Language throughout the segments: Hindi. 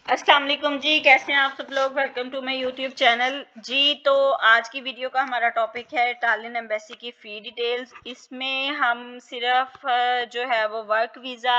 अस्सलाम वालेकुम जी, कैसे हैं आप सब लोग। Welcome to my YouTube channel जी। तो आज की वीडियो का हमारा टॉपिक है इटालियन एम्बेसी की फ़ी डिटेल्स। इसमें हम सिर्फ जो है वो वर्क वीज़ा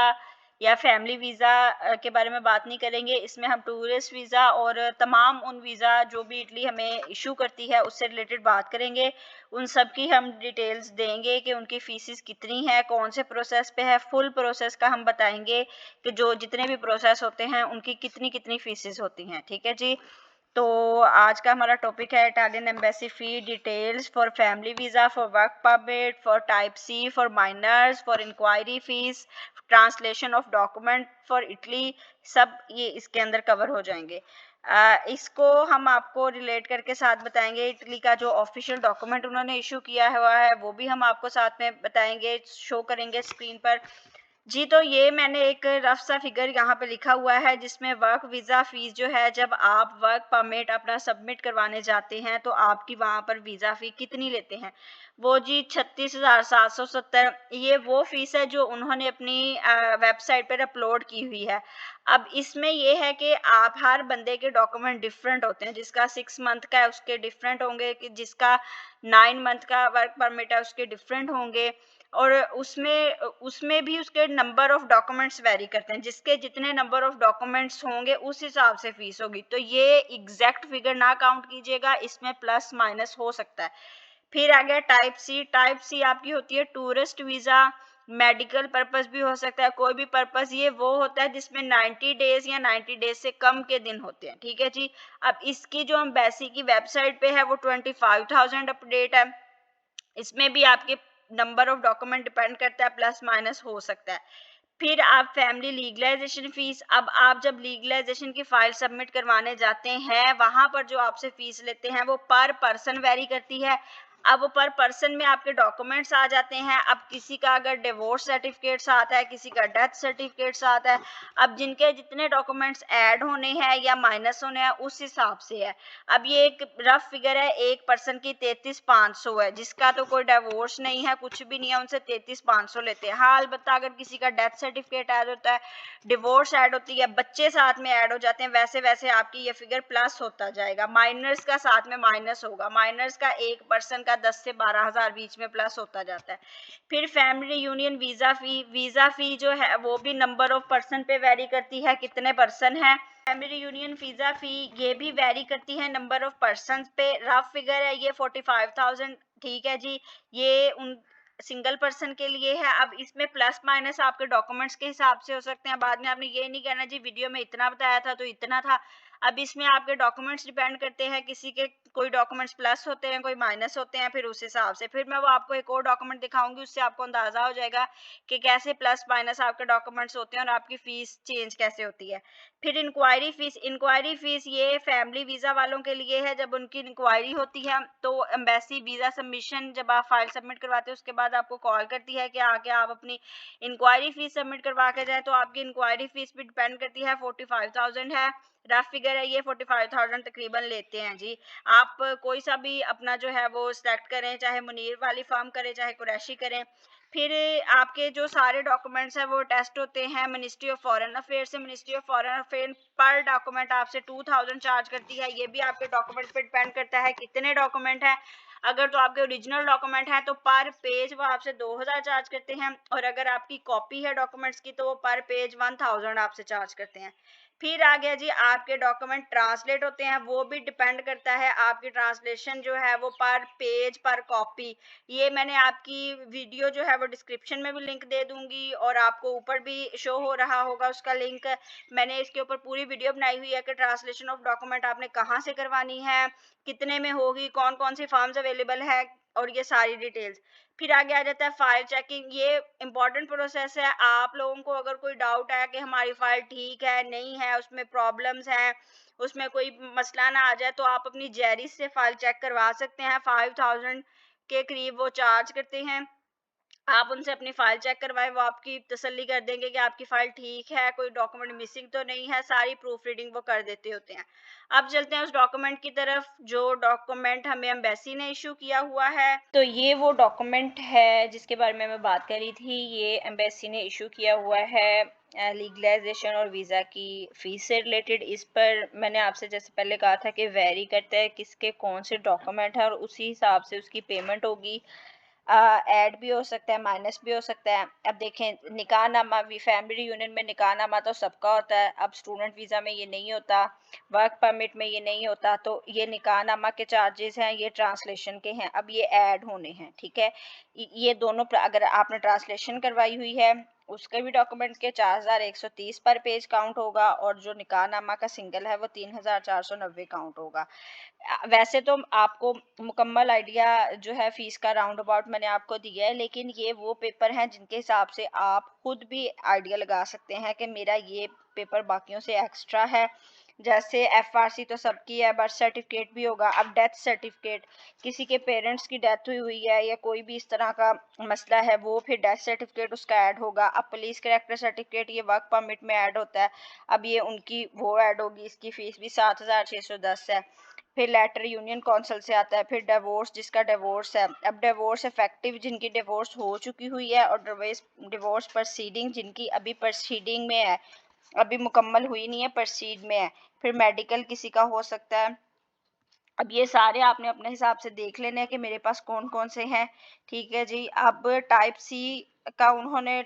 या फैमिली वीज़ा के बारे में बात नहीं करेंगे। इसमें हम टूरिस्ट वीज़ा और तमाम उन वीज़ा जो भी इटली हमें इशू करती है उससे रिलेटेड बात करेंगे। उन सब की हम डिटेल्स देंगे कि उनकी फ़ीसिस कितनी है, कौन से प्रोसेस पे है, फुल प्रोसेस का हम बताएंगे कि जो जितने भी प्रोसेस होते हैं उनकी कितनी कितनी फीसेस होती हैं। ठीक है जी। तो आज का हमारा टॉपिक है Italian embassy fee details for family visa, for work permit, for type C, for minors, for enquiry fees, translation of document for Italy. सब ये इसके अंदर कवर हो जाएंगे। इसको हम आपको रिलेट करके साथ बताएंगे। इटली का जो ऑफिशियल डॉक्यूमेंट उन्होंने इशू किया हुआ है वो भी हम आपको साथ में बताएंगे, शो करेंगे स्क्रीन पर जी। तो ये मैंने एक रफ सा फिगर यहाँ पे लिखा हुआ है जिसमें वर्क वीज़ा फ़ीस जो है, जब आप वर्क परमिट अपना सबमिट करवाने जाते हैं तो आपकी वहाँ पर वीज़ा फ़ी कितनी लेते हैं। वो जी 36,770। ये वो फ़ीस है जो उन्होंने अपनी वेबसाइट पर अपलोड की हुई है। अब इसमें ये है कि आप हर बंदे के डॉक्यूमेंट डिफरेंट होते हैं। जिसका 6 मंथ का है उसके डिफरेंट होंगे, कि जिसका 9 मंथ का वर्क परमिट है उसके डिफरेंट होंगे। और उसमें भी उसके नंबर ऑफ डॉक्यूमेंट्स वेरी करते हैं। जिसके जितने नंबर ऑफ डॉक्यूमेंट्स होंगे उस हिसाब से फीस होगी। तो ये एग्जैक्ट फिगर ना काउंट कीजिएगा, इसमें प्लस माइनस हो सकता है। फिर आ गया टाइप सी। टाइप सी आपकी होती है टूरिस्ट वीज़ा, मेडिकल पर्पस भी हो सकता है, कोई भी पर्पस। ये वो होता है जिसमें 90 डेज या 90 डेज से कम के दिन होते हैं। ठीक है जी। अब इसकी जो एम्बेसी की वेबसाइट पे है वो 25,000 अपडेट है। इसमें भी आपके नंबर ऑफ डॉक्यूमेंट डिपेंड करता है, प्लस माइनस हो सकता है। फिर आप फैमिली लीगलाइजेशन फीस। अब आप जब लीगलाइजेशन की फाइल सबमिट करवाने जाते हैं वहां पर जो आपसे फीस लेते हैं वो पर पर्सन वेरी करती है। अब वो पर पर्सन में आपके डॉक्यूमेंट्स आ जाते हैं। अब किसी का अगर डिवोर्स सर्टिफिकेट आता है, किसी का डेथ सर्टिफिकेट आता है। अब जिनके जितने डॉक्यूमेंट्स ऐड होने हैं या माइनस होने हैं उस हिसाब से है। अब ये एक रफ फिगर है, एक पर्सन की 33,500 है। जिसका तो कोई डिवोर्स नहीं है, कुछ भी नहीं है, उनसे 33,500 लेते हैं। हाँ, अलबत्ता अगर किसी का डेथ सर्टिफिकेट ऐड होता है, डिवोर्स ऐड होती है, बच्चे साथ में ऐड हो जाते हैं, वैसे वैसे आपकी ये फिगर प्लस होता जाएगा। माइनर्स का साथ में माइनस होगा। माइनर्स का एक पर्सन का 10 से 12,000 बीच में प्लस होता जाता है। फिर फैमिली यूनियन वीजा फी जो है वो भी नंबर ऑफ पर्सन पे वेरी करती है, कितने पर्सन है। फैमिली यूनियन वीजा फी ये भी वेरी करती है नंबर ऑफ पर्सन पे। रफ फिगर है ये 45,000। ठीक है जी। ये उन सिंगल पर्सन के लिए है। अब इसमें प्लस माइनस आपके डॉक्यूमेंट्स के हिसाब से हो सकते हैं। बाद में आपने ये नहीं कहना जी वीडियो में इतना बताया था तो इतना था। अब इसमें आपके डॉक्यूमेंट्स डिपेंड करते हैं, किसी के कोई डॉक्यूमेंट्स प्लस होते हैं, कोई माइनस होते हैं। फिर उस हिसाब से फिर मैं वो आपको एक और डॉक्यूमेंट दिखाऊंगी, उससे आपको अंदाजा हो जाएगा कि कैसे प्लस माइनस आपके डॉक्यूमेंट्स होते हैं और आपकी फीस चेंज कैसे होती है। फिर इंक्वायरी फीस ये फैमिली वीज़ा वालों के लिए है। जब उनकी इंक्वायरी होती है तो एम्बेसी वीज़ा सबमिशन जब आप फाइल सबमिट करवाते हैं उसके बाद आपको कॉल करती है कि आके आप अपनी इंक्वायरी फीस सबमिट करवा के जाए। तो आपकी इंक्वायरी फीस भी डिपेंड करती है, 45,000 है। रफ फिगर है ये, 45,000 तकरीबन लेते हैं जी। आप कोई सा भी अपना जो है वो सिलेक्ट करें, चाहे मुनीर वाली फॉर्म करें चाहे कुरैशी करें। फिर आपके जो सारे डॉक्यूमेंट्स हैं वो टेस्ट होते हैं मिनिस्ट्री ऑफ फॉरेन अफेयर से। मिनिस्ट्री ऑफ फॉरेन अफेयर पर डॉक्यूमेंट आपसे 2,000 चार्ज करती है। ये भी आपके डॉक्यूमेंट पे डिपेंड करता है कितने डॉक्यूमेंट हैं। अगर तो आपके ओरिजिनल डॉक्यूमेंट हैं तो पर पेज वो आपसे 2,000 चार्ज करते हैं, और अगर आपकी कॉपी है डॉक्यूमेंट्स की तो वो पर पेज 1,000 आपसे चार्ज करते हैं। फिर आ गया जी आपके डॉक्यूमेंट ट्रांसलेट होते हैं, वो भी डिपेंड करता है आपकी ट्रांसलेशन जो है वो पर पेज पर कॉपी। ये मैंने आपकी वीडियो जो है वो डिस्क्रिप्शन में भी लिंक दे दूंगी और आपको ऊपर भी शो हो रहा होगा उसका लिंक। मैंने इसके ऊपर पूरी वीडियो बनाई हुई है कि ट्रांसलेशन ऑफ डॉक्यूमेंट आपने कहाँ से करवानी है, कितने में होगी, कौन कौन सी फॉर्म्स अवेलेबल है, और ये सारी डिटेल्स। फिर आगे आ जाता है फाइल चेकिंग। ये इंपॉर्टेंट प्रोसेस है। आप लोगों को अगर कोई डाउट है कि हमारी फाइल ठीक है नहीं है, उसमें प्रॉब्लम्स हैं, उसमें कोई मसला ना आ जाए, तो आप अपनी जेरिस से फाइल चेक करवा सकते हैं। 5,000 के करीब वो चार्ज करते हैं। आप उनसे अपनी फाइल चेक करवाएं, वो आपकी तसल्ली कर देंगे कि आपकी फाइल ठीक है, कोई डॉक्यूमेंट मिसिंग तो नहीं है। सारी प्रूफ रीडिंग वो कर देते होते हैं। अब चलते हैं उस डॉक्यूमेंट की तरफ जो डॉक्यूमेंट हमें एम्बेसी ने इशू किया हुआ है। तो ये वो डॉक्यूमेंट है जिसके बारे में मैं बात कर रही थी। ये एम्बेसी ने इशू किया हुआ है लीगलाइजेशन और वीज़ा की फ़ीस से रिलेटेड, इस पर मैंने आपसे जैसे पहले कहा था कि वैरी करता है किसके कौन से डॉक्यूमेंट है और उसी हिसाब से उसकी पेमेंट होगी। ऐड भी हो सकता है, माइनस भी हो सकता है। अब देखें, निकाहनामा भी, फैमिली यूनियन में निकाहनामा तो सबका होता है, अब स्टूडेंट वीज़ा में ये नहीं होता, वर्क परमिट में ये नहीं होता। तो ये निकाहनामा के चार्जेस हैं, ये ट्रांसलेशन के हैं, अब ये ऐड होने हैं, ठीक है। ये दोनों अगर आपने ट्रांसलेशन करवाई हुई है उसके भी डॉक्यूमेंट के 4130 पर पेज काउंट होगा, और जो निकाहनामा का सिंगल है वो 3490 काउंट होगा। वैसे तो आपको मुकम्मल आइडिया जो है फीस का राउंड अबाउट मैंने आपको दिया है, लेकिन ये वो पेपर हैं जिनके हिसाब से आप खुद भी आइडिया लगा सकते हैं कि मेरा ये पेपर बाकियों से एक्स्ट्रा है। जैसे एफआरसी तो सबकी है, बर्थ सर्टिफिकेट भी होगा। अब डेथ सर्टिफिकेट, किसी के पेरेंट्स की डेथ हुई है या कोई भी इस तरह का मसला है, वो फिर डेथ सर्टिफिकेट उसका ऐड होगा। अब पुलिस कैरेक्टर सर्टिफिकेट ये वर्क परमिट में ऐड होता है, अब ये उनकी वो ऐड होगी, इसकी फीस भी 7610 है। फिर लेटर यूनियन काउंसिल से आता है। फिर डिवोर्स, जिसका डिवोर्स है, अब डिवोर्स इफेक्टिव जिनकी डिवोर्स हो चुकी हुई है, और डिवोर्स प्रोसीडिंग जिनकी अभी प्रोसीडिंग में है, अभी मुकम्मल हुई नहीं है, प्रोसीड में है। फिर मेडिकल किसी का हो सकता है। अब ये सारे आपने अपने हिसाब से देख लेने हैं कि मेरे पास कौन कौन से हैं, ठीक है जी। अब टाइप सी का उन्होंने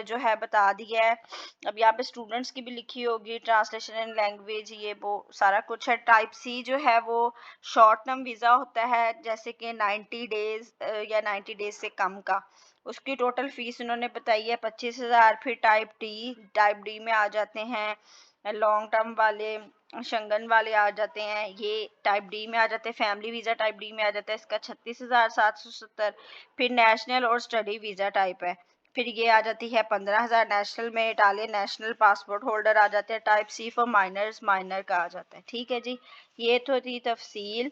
जो है बता दिया है। अब यहाँ पे स्टूडेंट्स की भी लिखी होगी, ट्रांसलेशन एंड लैंग्वेज, ये वो सारा कुछ है। टाइप सी जो है वो शॉर्ट टर्म वीज़ा होता है, जैसे कि 90 डेज या 90 डेज से कम का। उसकी टोटल फीस उन्होंने बताई है 25,000। फिर टाइप डी में आ जाते हैं लॉन्ग टर्म वाले, शंगन वाले आ जाते हैं, ये टाइप डी में आ जाते हैं। फैमिली वीज़ा टाइप डी में आ जाता है, इसका 36,770। फिर नेशनल और स्टडी वीज़ा टाइप है, फिर ये आ जाती है 15,000 नेशनल में। इटालियन नेशनल पासपोर्ट होल्डर आ जाते हैं। Type C for minors, minor का आ जाता है, ठीक है जी। ये तो थी तफसील।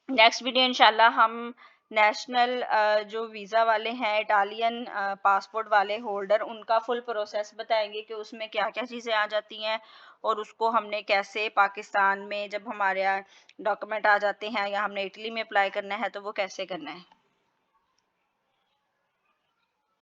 नेक्स्ट वीडियो इंशाल्लाह हम नेशनल जो वीज़ा वाले हैं, इटालियन पासपोर्ट वाले होल्डर, उनका फुल प्रोसेस बताएंगे कि उसमें क्या क्या चीज़ें आ जाती हैं, और उसको हमने कैसे पाकिस्तान में जब हमारे यहाँ डॉक्यूमेंट आ जाते हैं या हमने इटली में अप्लाई करना है तो वो कैसे करना है।